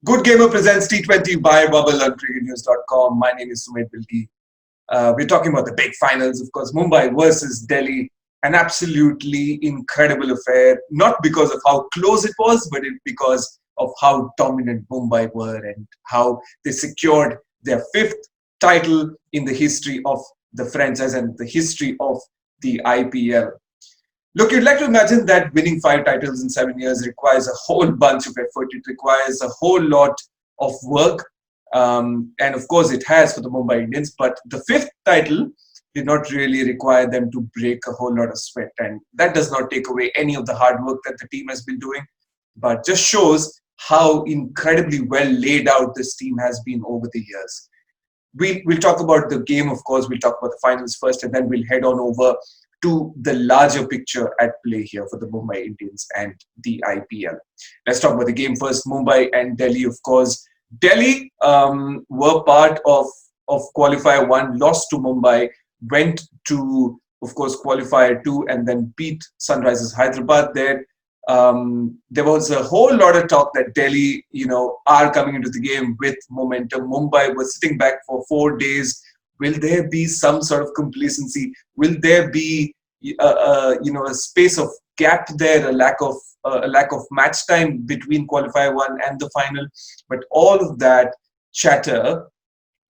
Good Gamer presents T20 Bio Bubble on cricketnews.com. My name is Sumedhh Bilgi. We're talking about the big finals, of course, Mumbai versus Delhi. An absolutely incredible affair, not because of how close it was, but because of how dominant Mumbai were and how they secured their fifth title in the history of the franchise and the history of the IPL. Look, you'd like to imagine that winning 5 titles in 7 years requires a whole bunch of effort. It requires a whole lot of work. And of course, it has for the Mumbai Indians. But the fifth title did not really require them to break a whole lot of sweat. And that does not take away any of the hard work that the team has been doing, but just shows how incredibly well laid out this team has been over the years. We'll talk about the game, of course. We'll talk about the finals first, and then we'll head on over to the larger picture at play here for the Mumbai Indians and the IPL. Let's talk about the game first. Mumbai and Delhi, of course. Delhi were part of qualifier 1, lost to Mumbai, went to, of course, qualifier 2, and then beat Sunrisers Hyderabad there. There was a whole lot of talk that Delhi, are coming into the game with momentum. Mumbai was sitting back for 4 days. Will there be some sort of complacency? Will there be, a space of gap there, a lack of match time between qualifier 1 and the final? But all of that chatter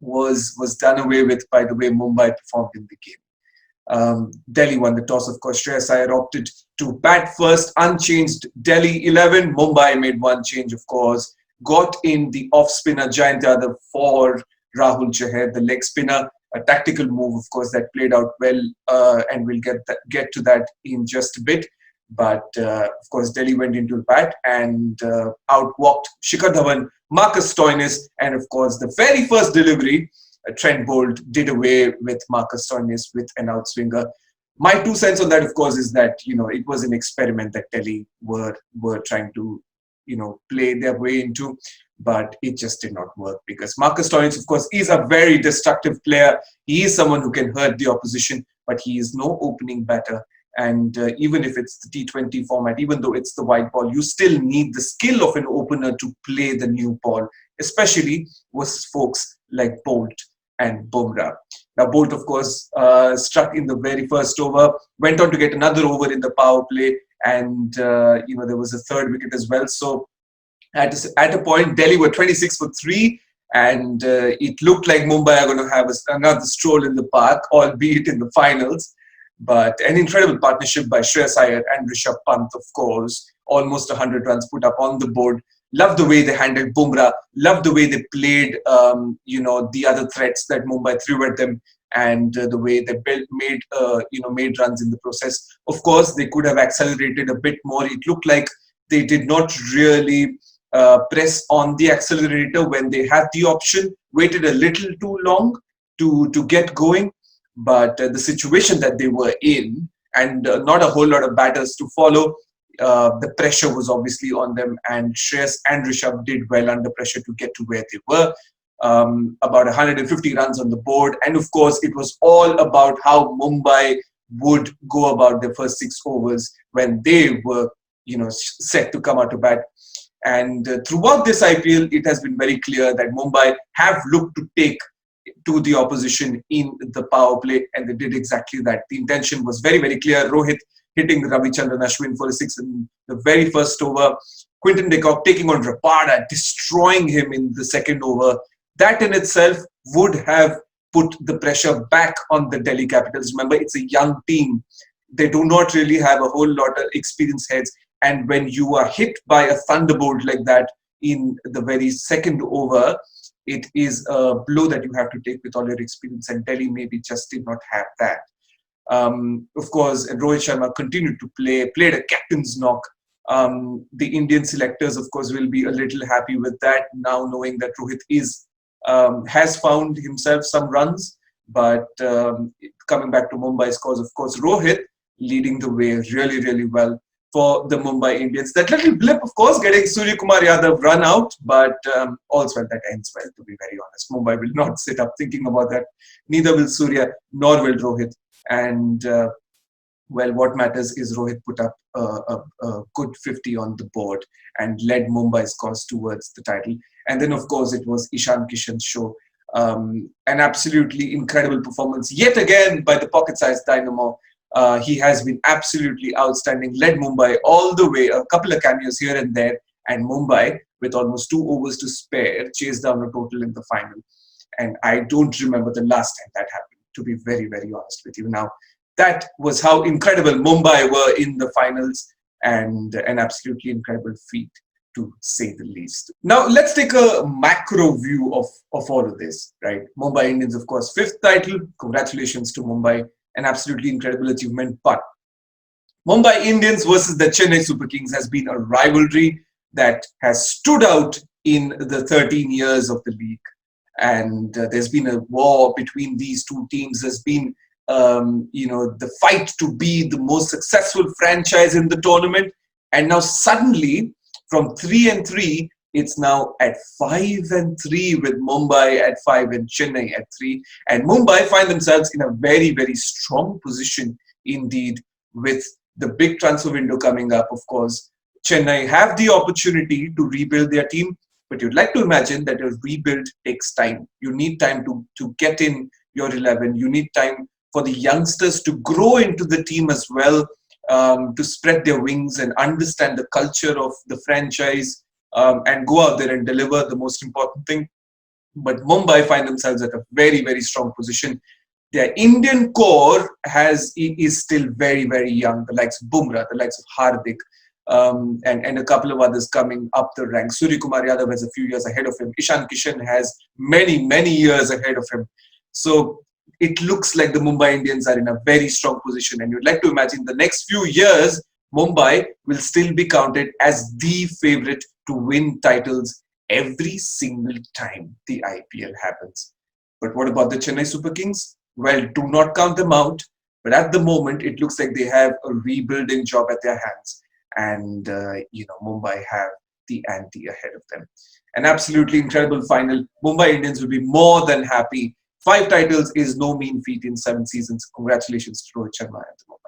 was done away with by the way Mumbai performed in the game. Delhi won the toss, of course. Shreyas Iyer opted to bat first, unchanged Delhi 11. Mumbai made one change, of course. Got in the off spinner Jayant Yadav for Rahul Chahar, the leg spinner. A tactical move, of course, that played out well, and we'll get to that in just a bit. But of course, Delhi went into the bat and outwalked Shikhar Dhawan, Marcus Stoinis, and of course, the very first delivery, Trent Bolt did away with Marcus Stoinis with an outswinger. My 2 cents on that, of course, is that it was an experiment that Delhi were trying to play their way into, but it just did not work because Marcus Stoinis, of course, is a very destructive player. He is someone who can hurt the opposition, but he is no opening batter. And even if it's the T20 format, even though it's the white ball, you still need the skill of an opener to play the new ball, especially with folks like Bolt and Bumrah. Now, Bolt, of course, struck in the very first over, went on to get another over in the power play, and there was a third wicket as well. So at a point, Delhi were 26 for 3, and it looked like Mumbai are going to have another stroll in the park, albeit in the finals. But an incredible partnership by Shreyas Iyer and Rishabh Pant, of course. Almost 100 runs put up on the board. Loved the way they handled Bumrah. Loved the way they played, the other threats that Mumbai threw at them, and the way they made runs in the process. Of course, they could have accelerated a bit more. It looked like they did not really press on the accelerator when they had the option. Waited a little too long to get going. But the situation that they were in, and not a whole lot of batters to follow, the pressure was obviously on them, and Shreyas and Rishabh did well under pressure to get to where they were. About 150 runs on the board, and of course it was all about how Mumbai would go about their first 6 overs when they were set to come out to bat. And throughout this IPL, it has been very clear that Mumbai have looked to take to the opposition in the power play, and they did exactly that. The intention was very, very clear. Rohit hitting Ravichandran Ashwin for a 6 in the very first over. Quinton de Kock taking on Rapada, destroying him in the second over. That in itself would have put the pressure back on the Delhi Capitals. Remember, it's a young team. They do not really have a whole lot of experienced heads. And when you are hit by a thunderbolt like that in the very second over, it is a blow that you have to take with all your experience, and Delhi maybe just did not have that. Of course, and Rohit Sharma continued to played a captain's knock. The Indian selectors, of course, will be a little happy with that now, knowing that Rohit has found himself some runs. But coming back to Mumbai's cause, of course, Rohit leading the way really, really well for the Mumbai Indians. That little blip, of course, getting Surya Kumar Yadav run out, but all's well that ends well, to be very honest. Mumbai will not sit up thinking about that. Neither will Surya, nor will Rohit. And Well, what matters is Rohit put up a good 50 on the board and led Mumbai's cause towards the title. And then, of course, it was Ishan Kishan's show. An absolutely incredible performance yet again by the pocket-sized Dynamo. He has been absolutely outstanding, led Mumbai all the way, a couple of cameos here and there, and Mumbai, with almost 2 overs to spare, chased down a total in the final. And I don't remember the last time that happened, to be very, very honest with you. Now, that was how incredible Mumbai were in the finals, and an absolutely incredible feat, to say the least. Now, let's take a macro view of all of this, right? Mumbai Indians, of course, fifth title. Congratulations to Mumbai. An absolutely incredible achievement. But Mumbai Indians versus the Chennai Super Kings has been a rivalry that has stood out in the 13 years of the league. And there's been a war between these two teams. There's been the fight to be the most successful franchise in the tournament. And now suddenly, from 3-3, it's now at 5-3, with Mumbai at 5 and Chennai at 3. And Mumbai find themselves in a very, very strong position indeed, with the big transfer window coming up. Of course, Chennai have the opportunity to rebuild their team, but you'd like to imagine that a rebuild takes time. You need time to get in your 11. You need time for the youngsters to grow into the team as well, to spread their wings and understand the culture of the franchise, and go out there and deliver, the most important thing. But Mumbai find themselves at a very, very strong position. Their Indian core is still very, very young. The likes of Bumrah, the likes of Hardik, and a couple of others coming up the ranks. Surya Kumar Yadav has a few years ahead of him. Ishan Kishan has many, many years ahead of him. So it looks like the Mumbai Indians are in a very strong position. And you'd like to imagine the next few years, Mumbai will still be counted as the favorite to win titles every single time the IPL happens. But what about the Chennai Super Kings? Well, do not count them out. But at the moment, it looks like they have a rebuilding job at their hands. And, Mumbai have the ante ahead of them. An absolutely incredible final. Mumbai Indians will be more than happy. 5 titles is no mean feat in 7 seasons. Congratulations to Rohit Sharma at the moment.